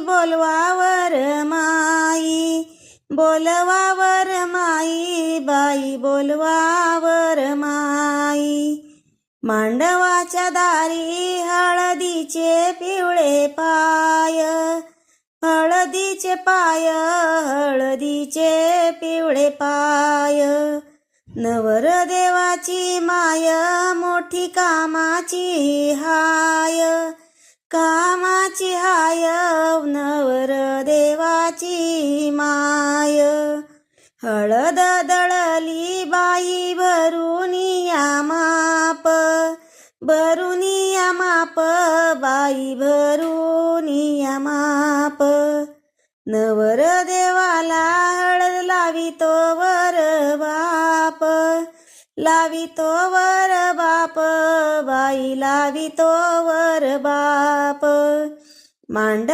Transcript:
बोलवावर माई, बोलवावर माई, बाई बोलवावर माई. मांडवाच्या दारी हळदीचे पिवळे पाय, हळदीचे पाय, हळदीचे पिवळे पाय. नवरदेवाची माय मोठी कामाची हाय, कामाची हाय नवरदेवाची माय. हळद दळली बाई भरुनिया माप, भरुनिया माप, बाई भरुनिया माप. नवरदेवाला हळद लावितो वर बाप, लावितो वर बाप, बाई लावितो वर बाप. मांड